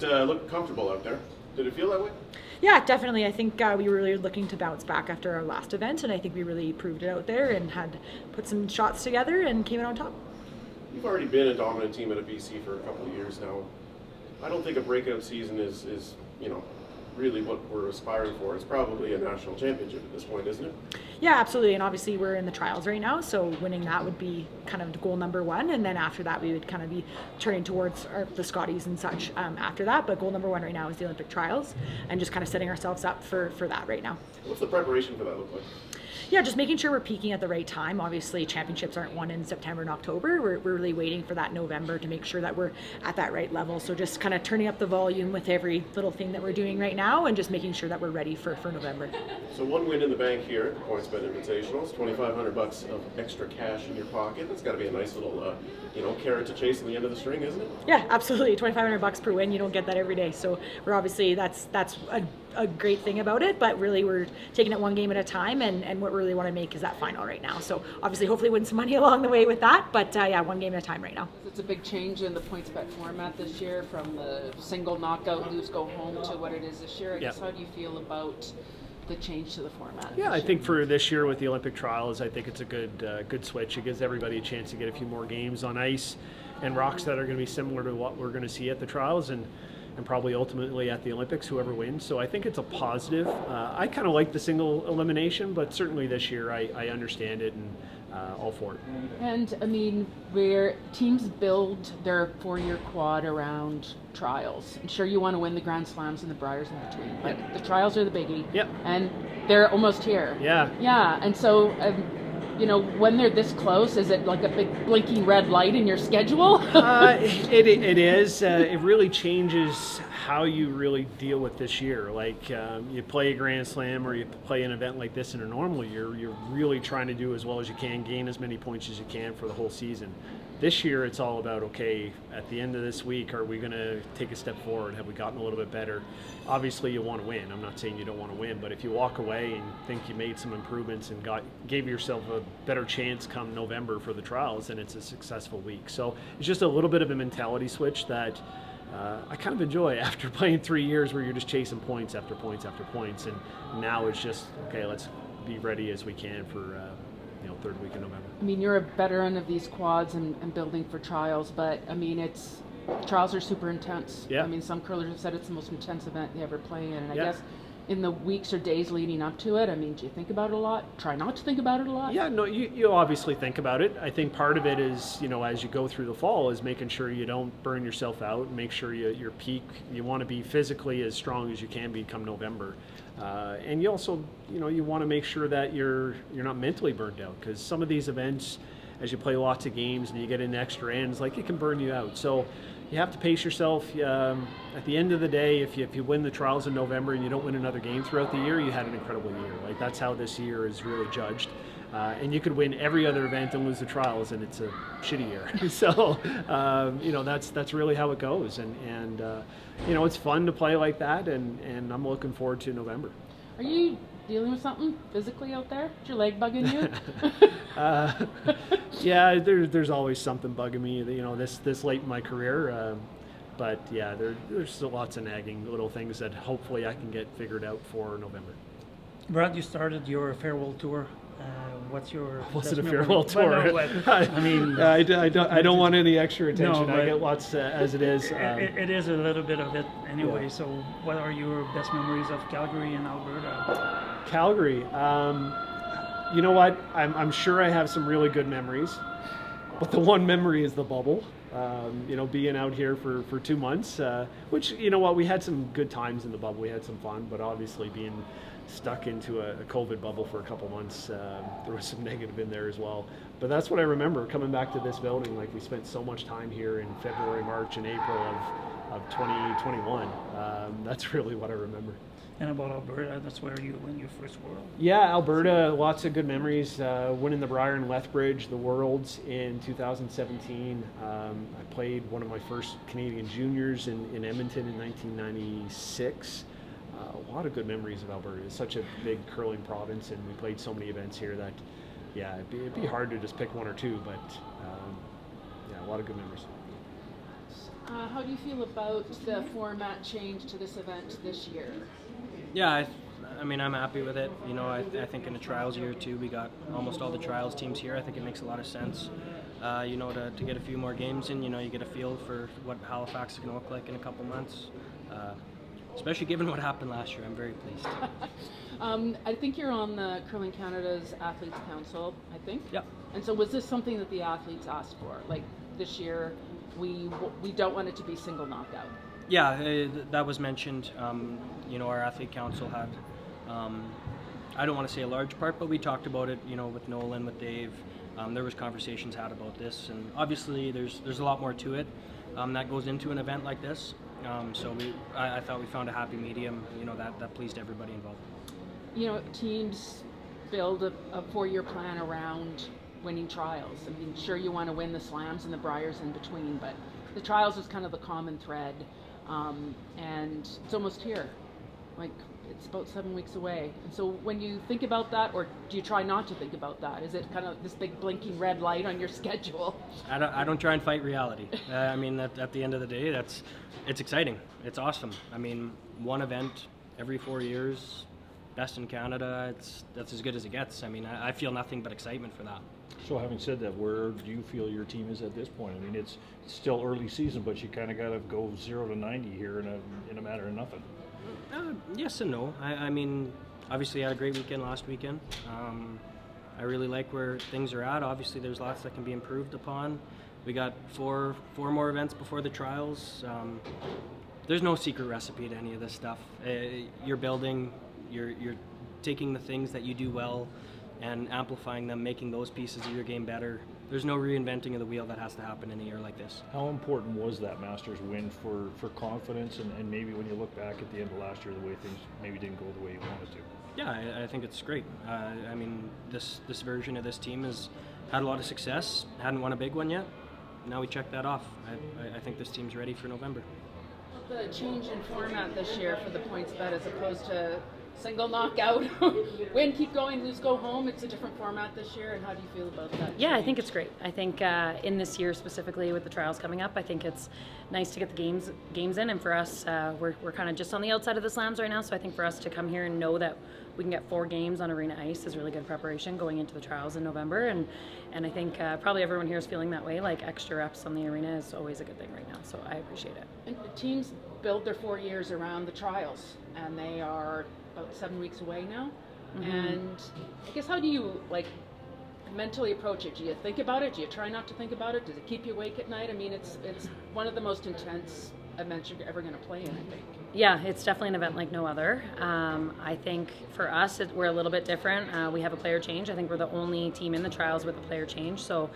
looked comfortable out there. Did it feel that way? Yeah, definitely. I think we were really looking to bounce back after our last event, and I think we really proved it out there and had put some shots together and came out on top. You've already been a dominant team at a BC for a couple of years now. I don't think a breakout season is really what we're aspiring for. It's probably a national championship at this point, isn't it? Yeah, absolutely. And obviously we're in the trials right now, so winning that would be kind of goal number one. And then after that, we would kind of be turning towards the Scotties and such after that. But goal number one right now is the Olympic trials and just kind of setting ourselves up for that right now. What's the preparation for that look like? Yeah, just making sure we're peaking at the right time. Obviously, championships aren't won in September and October. We're really waiting for that November to make sure that we're at that right level. So just kind of turning up the volume with every little thing that we're doing right now and just making sure that we're ready for November. So one win in the bank here at the PointsBet Invitational is $2,500 of extra cash in your pocket. That's got to be a nice little, carrot to chase in the end of the string, isn't it? Yeah, absolutely. $2,500 per win. You don't get that every day. So we're obviously that's a great thing about it, but really we're taking it one game at a time, and what we really want to make is that final right now. So obviously hopefully win some money along the way with that, but one game at a time right now. It's a big change in the PointsBet format this year from the single knockout lose go home to what it is this year. I guess how do you feel about the change to the format? Yeah, I think for this year with the Olympic trials, I think it's a good switch. It gives everybody a chance to get a few more games on ice and rocks that are going to be similar to what we're going to see at the trials and probably ultimately at the Olympics, whoever wins. So I think it's a positive. I kind of like the single elimination, but certainly this year I understand it and all for it. And I mean, where teams build their 4-year quad around trials. I'm sure you want to win the Grand Slams and the Briars in between, but the trials are the biggie. Yep. And they're almost here. Yeah. Yeah, and so when they're this close, is it like a big blinking red light in your schedule? It is. It really changes how you really deal with this year. Like you play a Grand Slam or you play an event like this in a normal year, you're really trying to do as well as you can, gain as many points as you can for the whole season. This year it's all about, okay, at the end of this week, are we going to take a step forward? Have we gotten a little bit better? Obviously you want to win. I'm not saying you don't want to win, but if you walk away and think you made some improvements and gave yourself a better chance come November for the trials, then it's a successful week. So it's just a little bit of a mentality switch that I kind of enjoy after playing 3 years where you're just chasing points after points after points, and now it's just, okay, let's be ready as we can for third week in November. I mean, you're a veteran of these quads and building for trials, but I mean, trials are super intense. Yeah. I mean, some curlers have said it's the most intense event they ever play in, and I guess in the weeks or days leading up to it, I mean, do you think about it a lot? Try not to think about it a lot? Yeah, no, you obviously think about it. I think part of it is, as you go through the fall, is making sure you don't burn yourself out and make sure your peak, you want to be physically as strong as you can be come November. And you also, you want to make sure that you're not mentally burned out, because some of these events, as you play lots of games and you get in extra ends, like it can burn you out. So you have to pace yourself. At the end of the day, if you win the trials in November and you don't win another game throughout the year, you had an incredible year. Like that's how this year is really judged. And you could win every other event and lose the trials, and it's a shitty year. So, that's really how it goes. And it's fun to play like that, and I'm looking forward to November. Are you dealing with something physically out there? Is your leg bugging you? Yeah, there's always something bugging me, this late in my career. But yeah, there's still lots of nagging little things that hopefully I can get figured out for November. Brad, you started your farewell tour. What's your? Was it a farewell tour? Well, no, I mean, I don't want any extra attention. No, I get lots as it is. It is a little bit of it anyway. Yeah. So, what are your best memories of Calgary and Alberta? Calgary. You know what? I'm sure I have some really good memories, but the one memory is the bubble. Being out here for 2 months, which, we had some good times in the bubble. We had some fun, but obviously being stuck into a COVID bubble for a couple months, there was some negative in there as well. But that's what I remember coming back to this building. Like, we spent so much time here in February, March, and April of 2021. That's really what I remember. And about Alberta, that's where you win your first World. Yeah, Alberta, lots of good memories. Winning the Briar and Lethbridge, the Worlds in 2017. I played one of my first Canadian juniors in Edmonton in 1996. A lot of good memories of Alberta. It's such a big curling province, and we played so many events here that, it'd be hard to just pick one or two, but a lot of good memories. How do you feel about the format change to this event this year? Yeah, I mean, I'm happy with it. You know, I think in the trials year too, we got almost all the trials teams here. I think it makes a lot of sense. You know, to get a few more games in, you know, you get a feel for what Halifax is going to look like in a couple months. Especially given what happened last year, I'm very pleased. I think you're on the Curling Canada's Athletes Council, I think. Yep. And so was this something that the athletes asked for? Like this year, we don't want it to be single knockout. Yeah, that was mentioned. You know, our athlete council had, I don't want to say a large part, but we talked about it, you know, with Nolan, with Dave. There was conversations had about this, and obviously there's a lot more to it that goes into an event like this. So I thought we found a happy medium, you know, that pleased everybody involved. You know, teams build a 4-year plan around winning trials. I mean, sure, you want to win the slams and the Briars in between, but the trials is kind of the common thread. And it's almost here. Like, it's about 7 weeks away. And so when you think about that, or do you try not to think about that? Is it kind of this big blinking red light on your schedule? I don't try and fight reality. I mean, at the end of the day, it's exciting. It's awesome. I mean, one event every 4 years, best in Canada, that's as good as it gets. I mean, I feel nothing but excitement for that. So having said that, where do you feel your team is at this point? I mean, it's still early season, but you kind of got to go 0 to 90 here in a matter of nothing. Yes and no. I mean, obviously I had a great weekend last weekend. I really like where things are at. Obviously there's lots that can be improved upon. We got four more events before the trials. There's no secret recipe to any of this stuff. You're building, you're taking the things that you do well and amplifying them, making those pieces of your game better. There's no reinventing of the wheel that has to happen in a year like this. How important was that Masters win for confidence and maybe when you look back at the end of last year, the way things maybe didn't go the way you wanted to? Yeah, I think it's great. I mean, this version of this team has had a lot of success, hadn't won a big one yet. Now we check that off. I think this team's ready for November. The change in format this year for the PointsBet as opposed to single knockout, win, keep going, lose, go home. It's a different format this year, and how do you feel about that? Yeah, I think it's great. I think in this year specifically with the trials coming up, I think it's nice to get the games in, and for us, we're kind of just on the outside of the slams right now, so I think for us to come here and know that we can get 4 games on arena ice is really good preparation going into the trials in November, and I think probably everyone here is feeling that way. Like, extra reps on the arena is always a good thing right now, so I appreciate it. And the teams build their 4 years around the trials, and they are about 7 weeks away now. Mm-hmm. And I guess, how do you mentally approach it? Do you think about it? Do you try not to think about it? Does it keep you awake at night? I mean, it's one of the most intense events you're ever going to play in, I think. Yeah, it's definitely an event like no other. I think for us, we're a little bit different. We have a player change. I think we're the only team in the trials with a player change. So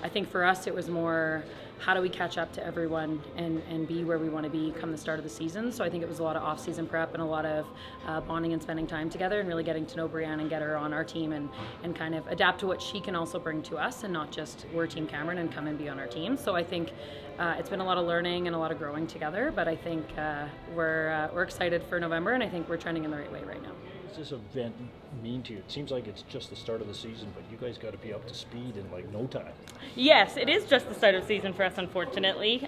I think for us, it was more, how do we catch up to everyone and be where we want to be come the start of the season. So I think it was a lot of off-season prep and a lot of bonding and spending time together and really getting to know Brianne and get her on our team and kind of adapt to what she can also bring to us, and not just we're Team Cameron and come and be on our team. So I think it's been a lot of learning and a lot of growing together, but I think we're excited for November, and I think we're trending in the right way right now. What does this event mean to you? It seems like it's just the start of the season, but you guys got to be up to speed in no time. Yes, it is just the start of the season for us, unfortunately.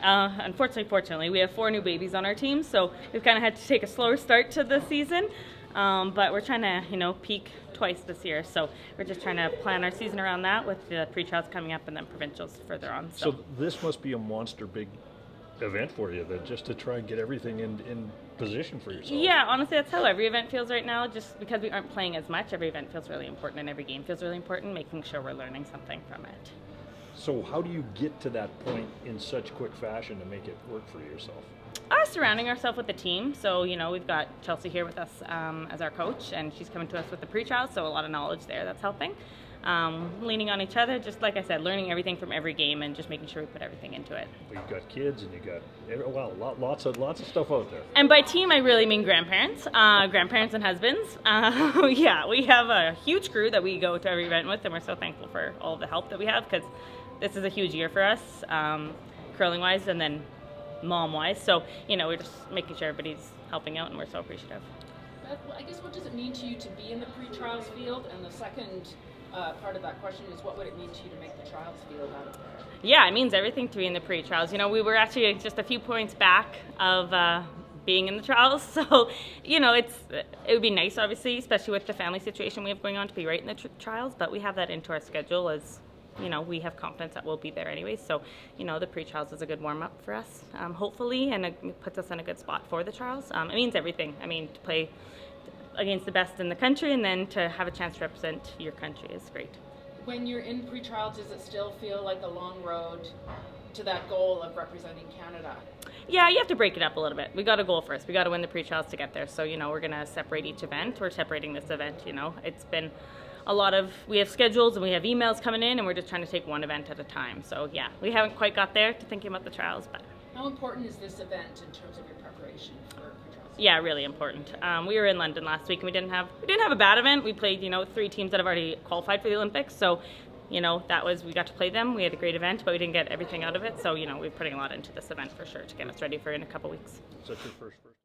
Fortunately, we have 4 new babies on our team, so we've kind of had to take a slower start to the season. But we're trying to, peak twice this year, so we're just trying to plan our season around that with the pre-trials coming up and then provincials further on. So this must be a monster big event for you, then, just to try and get everything in position for yourself. Yeah, honestly, that's how every event feels right now. Just because we aren't playing as much, every event feels really important and every game feels really important, making sure we're learning something from it. So how do you get to that point in such quick fashion to make it work for yourself? Surrounding ourselves with the team. So, we've got Chelsea here with us as our coach, and she's coming to us with the pre-trials, so a lot of knowledge there that's helping. Leaning on each other, just like I said, learning everything from every game and just making sure we put everything into it. Well, you've got kids and you got lots of stuff out there. And by team, I really mean grandparents, and husbands. Yeah, we have a huge crew that we go to every event with, and we're so thankful for all of the help that we have, because this is a huge year for us, curling-wise, and then mom-wise. So, we're just making sure everybody's helping out, and we're so appreciative. Beth, I guess, what does it mean to you to be in the pre-trials field? And the second part of that question is, what would it mean to you to make the trials field out of there? Yeah, it means everything to be in the pre-trials. You know, we were actually just a few points back of being in the trials, so you know, it would be nice, obviously, especially with the family situation we have going on, to be right in the trials. But we have that into our schedule, as you know, we have confidence that we'll be there anyways. So, you know, the pre-trials is a good warm-up for us, hopefully, and it puts us in a good spot for the trials. It means everything. I mean, to play against the best in the country and then to have a chance to represent your country is great. When you're in pre-trials, does it still feel like a long road to that goal of representing Canada? Yeah, you have to break it up a little bit. We got a goal first. We got to win the pre-trials to get there. So, you know, we're going to separate each event. We're separating this event, you know. It's been a lot of, we have schedules and we have emails coming in, and we're just trying to take one event at a time. So, yeah, we haven't quite got there to thinking about the trials, but. How important is this event in terms of your preparation for pre-trials? Yeah, really important. We were in London last week, and we didn't have a bad event. We played, you know, 3 teams that have already qualified for the Olympics. So, you know, we got to play them. We had a great event, but we didn't get everything out of it. So, you know, we're putting a lot into this event for sure to get us ready for in a couple weeks. Is that your first?